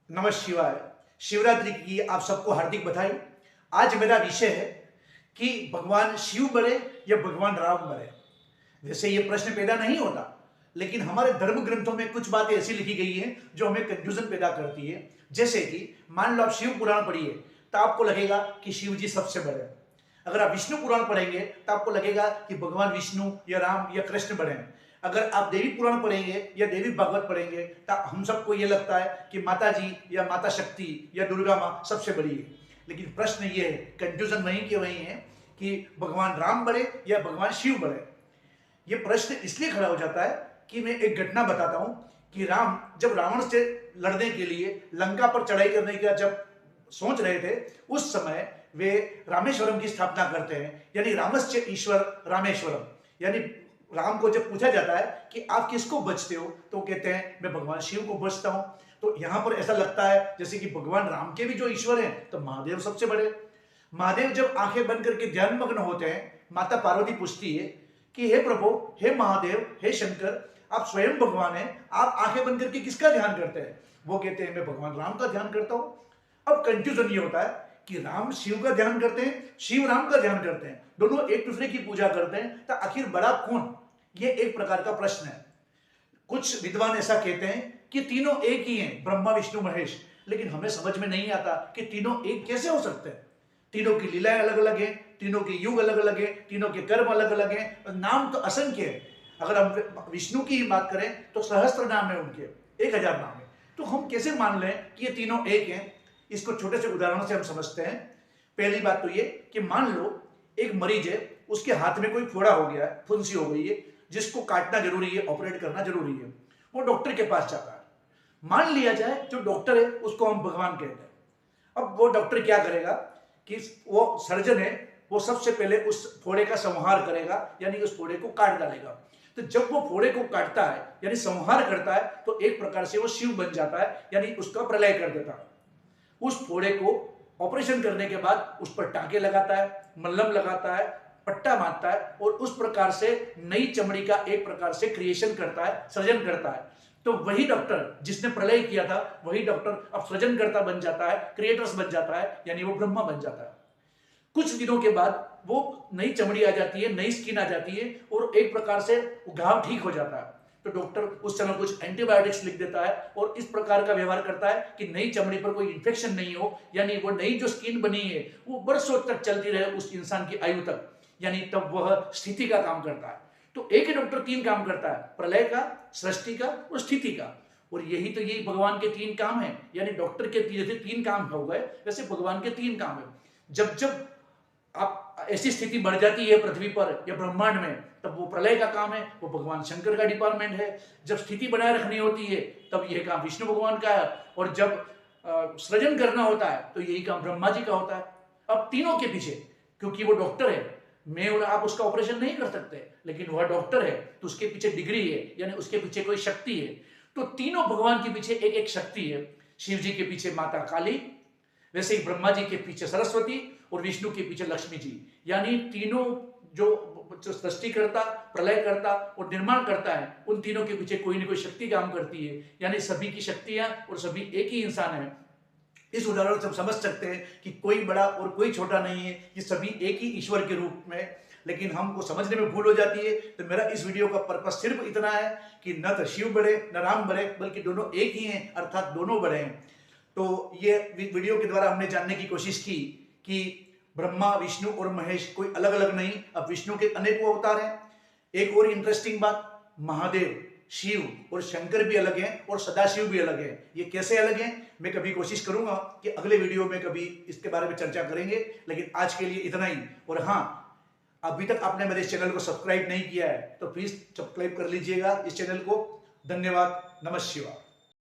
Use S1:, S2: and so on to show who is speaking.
S1: नमः शिवाय। शिवरात्रि की आप सबको हार्दिक बधाई। आज मेरा विषय है कि भगवान शिव बड़े या भगवान राम बड़े। वैसे ये प्रश्न पैदा नहीं होता, लेकिन हमारे धर्म ग्रंथों में कुछ बातें ऐसी लिखी गई हैं जो हमें कंफ्यूजन पैदा करती है। जैसे कि मान लो आप शिव पुराण पढ़िए तो आपको लगेगा कि शिव जी सबसे बड़े हैं। अगर आप विष्णु पुराण पढ़ेंगे तो आपको लगेगा कि भगवान विष्णु या राम या कृष्ण बड़े हैं। अगर आप देवी पुराण पढ़ेंगे या देवी भागवत पढ़ेंगे तो हम सबको ये लगता है कि माता जी या माता शक्ति या दुर्गा माँ सबसे बड़ी है। लेकिन प्रश्न ये है, कंफ्यूजन वहीं के वहीं है कि भगवान राम बड़े या भगवान शिव बड़े। ये प्रश्न इसलिए खड़ा हो जाता है कि मैं एक घटना बताता हूं कि राम जब रावण से लड़ने के लिए लंका पर चढ़ाई करने का जब सोच रहे थे, उस समय वे रामेश्वरम की स्थापना करते हैं, यानी रामस्य ईश्वर रामेश्वरम। यानी राम को जब पूछा जाता है कि आप किसको बचते हो तो कहते हैं मैं भगवान शिव को बचता हूं। तो यहां पर ऐसा लगता है जैसे कि भगवान राम के भी जो ईश्वर हैं तो महादेव सबसे बड़े। महादेव जब आंखें बंद करके ध्यान मग्न होते हैं, माता पार्वती पूछती है कि हे प्रभु, हे महादेव, हे शंकर, आप स्वयं भगवान हैं, आप आंखें बंद करके किसका ध्यान करते हैं? वो कहते हैं मैं भगवान राम का ध्यान करता हूं। अब कंफ्यूजन ये होता है कि राम शिव का ध्यान करते हैं, शिव राम का ध्यान करते हैं, दोनों एक दूसरे की पूजा करते हैं, तो आखिर बड़ा कौन? ये एक प्रकार का प्रश्न है। कुछ विद्वान ऐसा कहते हैं कि तीनों एक ही हैं, ब्रह्मा विष्णु महेश। लेकिन हमें समझ में नहीं आता कि तीनों एक कैसे हो सकते हैं। तीनों की लीलाएं अलग अलग हैं, तीनों के युग अलग अलग हैं, तीनों के कर्म अलग अलग हैं, नाम तो असंख्य है। अगर हम विष्णु की ही बात करें तो सहस्त्र नाम है उनके, 1000 नाम है। तो हम कैसे मान लें कि ये तीनों एक हैं? इसको छोटे से उदाहरणों से हम समझते हैं। पहली बात तो ये कि मान लो एक मरीज है, उसके हाथ में कोई फोड़ा हो गया है, फुंसी हो गई है, जिसको काटना जरूरी है, ऑपरेट करना जरूरी है। वो डॉक्टर के पास जाता है। मान लिया जाए जो डॉक्टर है उसको हम भगवान कहते हैं। अब वो डॉक्टर क्या करेगा कि वो सर्जन है, वो सबसे पहले उस फोड़े का संहार करेगा, यानी उस फोड़े को काट डालेगा। तो जब वो फोड़े को काटता है यानी संहार करता है, तो एक प्रकार से वो शिव बन जाता है, यानी उसका प्रलय कर देता है। उस फोड़े को ऑपरेशन करने के बाद उस पर टांके लगाता है, मल्लम लगाता है, पट्टा बांधता है और उस प्रकार से नई चमड़ी का एक प्रकार से क्रिएशन करता है, सृजन करता है। तो वही डॉक्टर जिसने प्रलय किया था, वही डॉक्टर अब सृजनकर्ता बन जाता है, क्रिएटर्स बन जाता है, यानी वो ब्रह्मा बन जाता है। कुछ दिनों के बाद वो नई चमड़ी आ जाती है, नई स्किन आ जाती है और एक प्रकार से घाव ठीक हो जाता है। तो डॉक्टर उस समय कुछ एंटीबायोटिक्स लिख देता है और इस प्रकार का व्यवहार करता है कि नई चमड़ी पर कोई इंफेक्शन नहीं हो, यानी वो नई जो स्किन बनी है वो बरसों तक चलती रहे उस इंसान की आयु तक, यानी तब वह स्थिति का काम करता है। तो एक ही डॉक्टर 3 काम करता है, प्रलय का, सृष्टि का और स्थिति का। और यही भगवान के 3 काम है, यानी डॉक्टर के जैसे 3 काम हो गए, वैसे भगवान के 3 काम है। जब जब आप ऐसी स्थिति बढ़ जाती है पृथ्वी पर या ब्रह्मांड में, तब वो प्रलय का काम है, वो भगवान शंकर का डिपार्टमेंट है। जब स्थिति बनाए रखनी होती है तब यह काम विष्णु भगवान का है, और जब सृजन करना होता है तो यही काम ब्रह्मा जी का होता है। अब तीनों के पीछे, क्योंकि वो डॉक्टर है, मैं और आप उसका ऑपरेशन नहीं कर सकते, लेकिन वह डॉक्टर है तो उसके पीछे डिग्री है, यानी उसके पीछे कोई शक्ति है। तो तीनों भगवान के पीछे एक एक शक्ति है। शिव जी के पीछे माता काली, वैसे ही ब्रह्मा जी के पीछे सरस्वती और विष्णु के पीछे लक्ष्मी जी, यानी तीनों जो सृष्टि करता, प्रलय करता और निर्माण करता है, उन तीनों के पीछे कोई ना कोई शक्ति काम करती है, यानी सभी की शक्तियां और सभी एक ही इंसान है। इस उदाहरण से हम समझ सकते हैं कि कोई बड़ा और कोई छोटा नहीं है, ये सभी एक ही ईश्वर के रूप में। लेकिन हमको समझने में भूल हो जाती है। तो मेरा इस वीडियो का पर्पस सिर्फ इतना है कि न तो शिव बड़े न राम बड़े, बल्कि दोनों एक ही हैं, अर्थात दोनों बड़े हैं। तो ये वीडियो के द्वारा हमने जानने की कोशिश की कि ब्रह्मा, विष्णु और महेश कोई अलग अलग नहीं, अब विष्णु के अनेकों अवतार हैं। एक और इंटरेस्टिंग बात, महादेव, शिव और शंकर भी अलग हैं और सदाशिव भी अलग हैं। ये कैसे अलग हैं, मैं कभी कोशिश करूंगा कि अगले वीडियो में कभी इसके बारे में चर्चा करेंगे। लेकिन आज के लिए इतना ही। और हाँ, अभी तक आपने मेरे इस चैनल को सब्सक्राइब नहीं किया है तो प्लीज सब्सक्राइब कर लीजिएगा इस चैनल को। धन्यवाद। नमः शिवाय।